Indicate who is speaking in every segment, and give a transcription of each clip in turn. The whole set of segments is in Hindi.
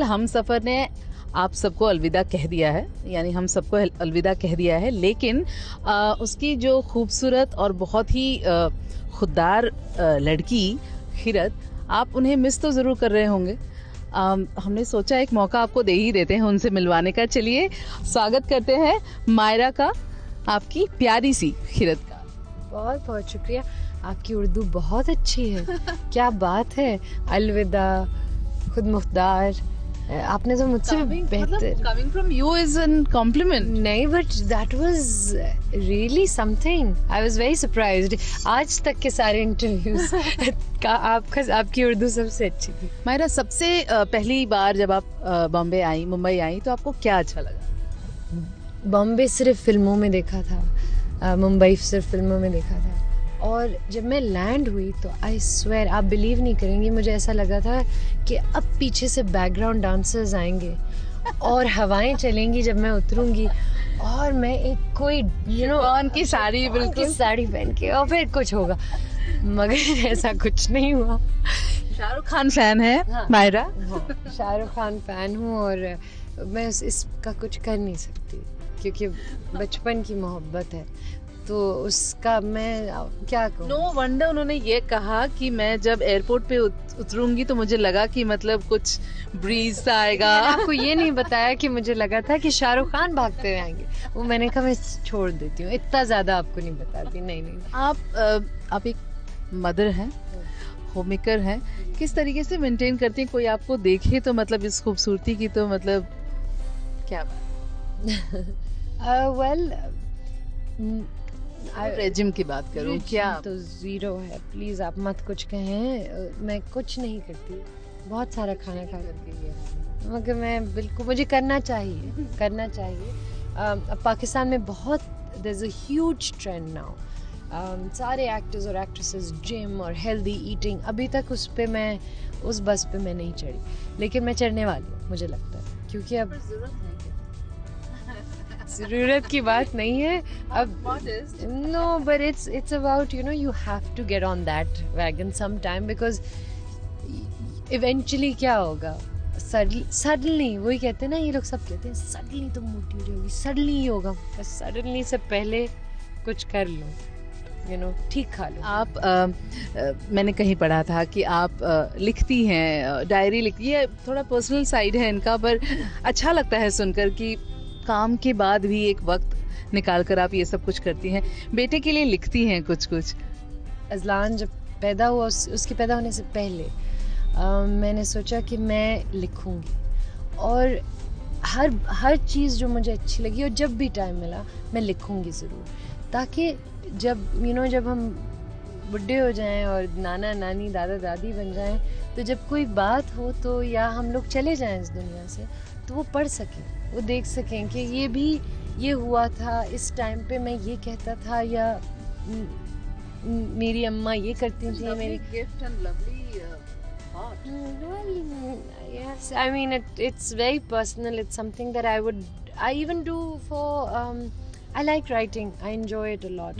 Speaker 1: हम सफ़र ने आप सबको अलविदा कह दिया है, यानी हम सबको अलविदा कह दिया है, लेकिन उसकी जो खूबसूरत और बहुत ही खुददार लड़की खिरत, आप उन्हें मिस तो ज़रूर कर रहे होंगे। हमने सोचा एक मौका आपको दे ही देते हैं उनसे मिलवाने का। चलिए स्वागत करते हैं मायरा का, आपकी प्यारी सी खिरत का।
Speaker 2: बहुत बहुत शुक्रिया, आपकी उर्दू बहुत अच्छी है। क्या बात है, अलविदा, खुद मुख्तार, आपने तो मुझसे बेहतर।
Speaker 1: Coming from you is an compliment.
Speaker 2: नहीं, but that was really something, I was very surprised. आज तक के सारे इंटरव्यूज का आपकी उर्दू सबसे अच्छी थी।
Speaker 1: मायरा, सबसे पहली बार जब आप बॉम्बे आई, मुंबई आई, तो आपको क्या अच्छा लगा?
Speaker 2: बॉम्बे सिर्फ फिल्मों में देखा था, मुंबई सिर्फ फिल्मों में देखा था, और जब मैं लैंड हुई तो आई स्वेयर, आप बिलीव नहीं करेंगी, मुझे ऐसा लगा था कि अब पीछे से बैकग्राउंड डांसर्स आएंगे और हवाएं चलेंगी जब मैं उतरूंगी, और मैं एक कोई
Speaker 1: कौन की साड़ी, बिल्कुल
Speaker 2: साड़ी पहन के, और फिर कुछ होगा, मगर ऐसा कुछ नहीं हुआ।
Speaker 1: शाहरुख खान फैन है मायरा?
Speaker 2: हाँ, शाहरुख खान फैन हूँ, और मैं इसका कुछ कर नहीं सकती क्योंकि बचपन की मोहब्बत है, तो उसका मैं क्या कहूँ।
Speaker 1: नो वंडर उन्होंने ये कहा कि मैं जब एयरपोर्ट पे उतरूंगी तो मुझे लगा कि मतलब कुछ ब्रीज सा आएगा।
Speaker 2: आपको ये नहीं बताया कि मुझे लगा था कि शाहरुख खान भागते हुए आएंगे, वो मैंने कहा मैं छोड़ देती हूँ, इतना ज्यादा आपको नहीं बताती। नहीं।
Speaker 1: आप एक मदर हैं, होममेकर हैं, किस तरीके से मेंटेन करती हैं? कोई आपको देखे तो मतलब इस खूबसूरती की, तो मतलब क्या
Speaker 2: वेल,
Speaker 1: रेजिम की बात करूं क्या
Speaker 2: तो जीरो है, प्लीज आप मत कुछ कहें, मैं कुछ नहीं करती, बहुत सारा खाना खा करके, मगर मैं बिल्कुल, मुझे करना चाहिए। अब पाकिस्तान में बहुत, there's a huge trend now, सारे एक्टर्स और एक्ट्रेसेस जिम और हेल्दी ईटिंग, अभी तक उस बस पे मैं नहीं चढ़ी, लेकिन मैं चढ़ने वाली हूँ, मुझे लगता है, क्योंकि अब ज़रूरत की बात नहीं है अब। No, but it's about, you have to get on that wagon sometime, because eventually क्या होगा, suddenly वही कहते हैं ना, ये लोग सब कहते हैं suddenly तुम मोटी हो जाओगी, suddenly ही होगा, बस suddenly से पहले कुछ कर लो, ठीक खा लो।
Speaker 1: आप मैंने कहीं पढ़ा था कि आप लिखती हैं, डायरी लिखती है, थोड़ा पर्सनल साइड है इनका, पर अच्छा लगता है सुनकर कि काम के बाद भी एक वक्त निकाल कर आप ये सब कुछ करती हैं, बेटे के लिए लिखती हैं कुछ।
Speaker 2: अज़लान जब पैदा हुआ, उसके पैदा होने से पहले मैंने सोचा कि मैं लिखूंगी, और हर चीज़ जो मुझे अच्छी लगी, और जब भी टाइम मिला मैं लिखूंगी ज़रूर, ताकि जब हम बुढ़े हो जाएं और नाना नानी दादा दादी बन जाएं, तो जब कोई बात हो तो, या हम लोग चले जाएं इस दुनिया से, तो वो पढ़ सकें, वो देख सकें कि ये हुआ था, इस टाइम पे मैं ये कहता था, या मेरी अम्मा ये करती थी। मेरी
Speaker 1: gift and lovely thought.
Speaker 2: Well, yes, I mean it's very personal. It's something that I even do for I like writing. I enjoy it a lot.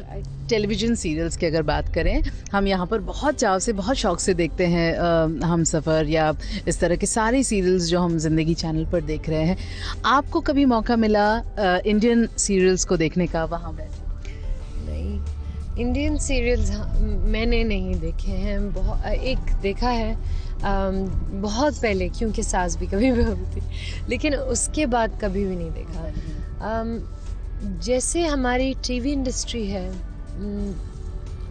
Speaker 1: Television serials की अगर बात करें, हम यहाँ पर बहुत चाव से, बहुत शौक से देखते हैं हम सफ़र या इस तरह के सारे सीरियल्स जो हम ज़िंदगी चैनल पर देख रहे हैं। आपको कभी मौका मिला इंडियन सीरियल्स को देखने का वहाँ बैठे?
Speaker 2: नहीं, इंडियन सीरियल्स मैंने नहीं देखे हैं। एक देखा है बहुत पहले, क्योंकि सास भी कभी बहू थी, लेकिन उसके बाद कभी भी नहीं देखा। जैसे हमारी टीवी इंडस्ट्री है,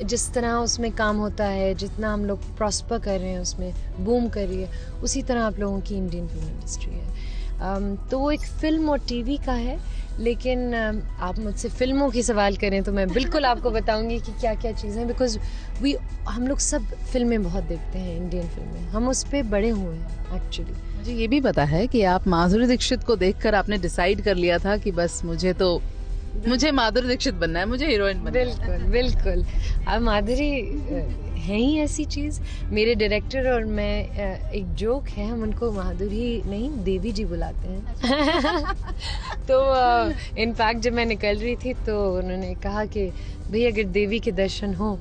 Speaker 2: जिस तरह उसमें काम होता है, जितना हम लोग प्रॉस्पर कर रहे हैं, उसमें बूम कर रही है, उसी तरह आप लोगों की इंडियन फिल्म इंडस्ट्री है। तो वो एक फिल्म और टीवी का है, लेकिन आप मुझसे फिल्मों की सवाल करें तो मैं बिल्कुल आपको बताऊंगी कि क्या क्या चीज़ें, बिकॉज हम लोग सब फिल्में बहुत देखते हैं, इंडियन फिल्में, हम उस पर बड़े हुए हैं एक्चुअली।
Speaker 1: मुझे ये भी पता है कि आप माधुरी दीक्षित को देखकर आपने डिसाइड कर लिया था कि बस मुझे माधुरी दीक्षित बनना है, मुझे हीरोइन बनना है।
Speaker 2: बिल्कुल। अब माधुरी है ही ऐसी चीज़। मेरे डायरेक्टर और मैं, एक जोक है, हम उनको माधुरी नहीं देवी जी बुलाते हैं। तो इनफैक्ट जब मैं निकल रही थी तो उन्होंने कहा कि भाई अगर देवी के दर्शन हो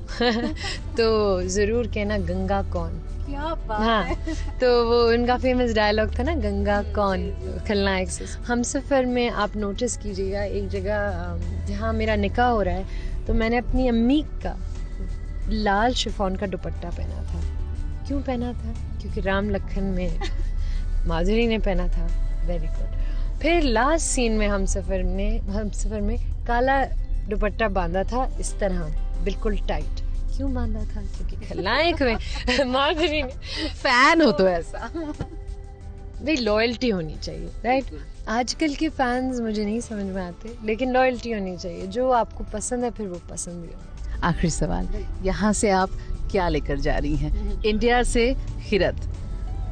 Speaker 2: तो ज़रूर कहना गंगा कौन,
Speaker 1: क्या बात
Speaker 2: हाँ, तो वो उनका फेमस डायलॉग था ना, गंगा कौन खलनायक से। हम सफ़र में आप नोटिस कीजिएगा, एक जगह जहाँ मेरा निकाह हो रहा है, तो मैंने अपनी अम्मी का लाल शिफॉन का दुपट्टा पहना था। क्यों पहना था? क्योंकि राम लखन में माधुरी ने पहना था। Very good. फिर लास्ट सीन में हम सफ़र में काला दुपट्टा बांधा था इस तरह, बिल्कुल टाइट। क्यों बांधा था? क्योंकि खलनायक में माधुरी ने।
Speaker 1: फैन हो तो ऐसा।
Speaker 2: भाई लॉयल्टी होनी चाहिए, राइट? आजकल के फैंस मुझे नहीं समझ में आते, लेकिन लॉयल्टी होनी चाहिए। जो आपको पसंद है फिर वो पसंद ही होगा।
Speaker 1: आखिरी सवाल, यहाँ से आप क्या लेकर जा रही हैं? इंडिया से खिरत,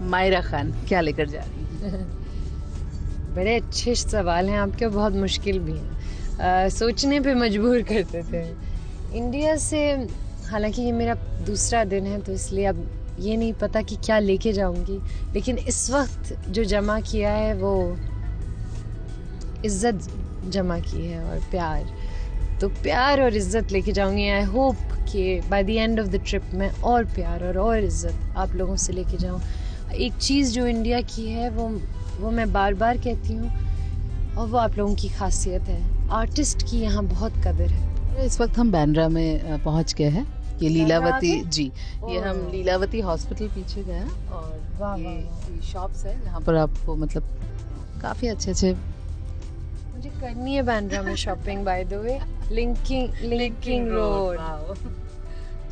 Speaker 1: मायरा खान क्या लेकर जा रही हैं?
Speaker 2: बड़े अच्छे सवाल हैं आपके, बहुत मुश्किल भी हैं, सोचने पे मजबूर करते थे। इंडिया से, हालांकि ये मेरा दूसरा दिन है तो इसलिए अब ये नहीं पता कि क्या लेके जाऊंगी, लेकिन इस वक्त जो जमा किया है वो इज्जत जमा की है और प्यार, तो प्यार और इज्जत लेके जाऊंगी। आई होप कि by the end of the trip मैं और प्यार और इज्जत आप लोगों से लेके जाऊं। एक चीज़ जो इंडिया की है वो मैं बार बार कहती हूँ, और वो आप लोगों की खासियत है। आर्टिस्ट की यहाँ बहुत कदर है।
Speaker 1: इस वक्त हम बांद्रा में पहुंच गए हैं। ये लीलावती जी, ये हम
Speaker 2: ओह।
Speaker 1: लीलावती हॉस्पिटल पीछे गए हैं और
Speaker 2: वाह,
Speaker 1: ये,
Speaker 2: वाह, वाह।
Speaker 1: ये शॉप्स है यहाँ पर आपको मतलब काफी अच्छे
Speaker 2: मुझे करनी है बांद्रा में shopping, by the way. Linking Road,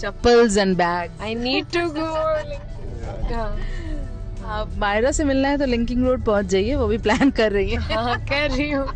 Speaker 1: chappals and bag.
Speaker 2: I need to go.
Speaker 1: आप मायरा से मिलना है तो लिंकिंग रोड पहुंच जाइए, वो भी प्लान कर रही है।
Speaker 2: हाँ, कर रही हूँ।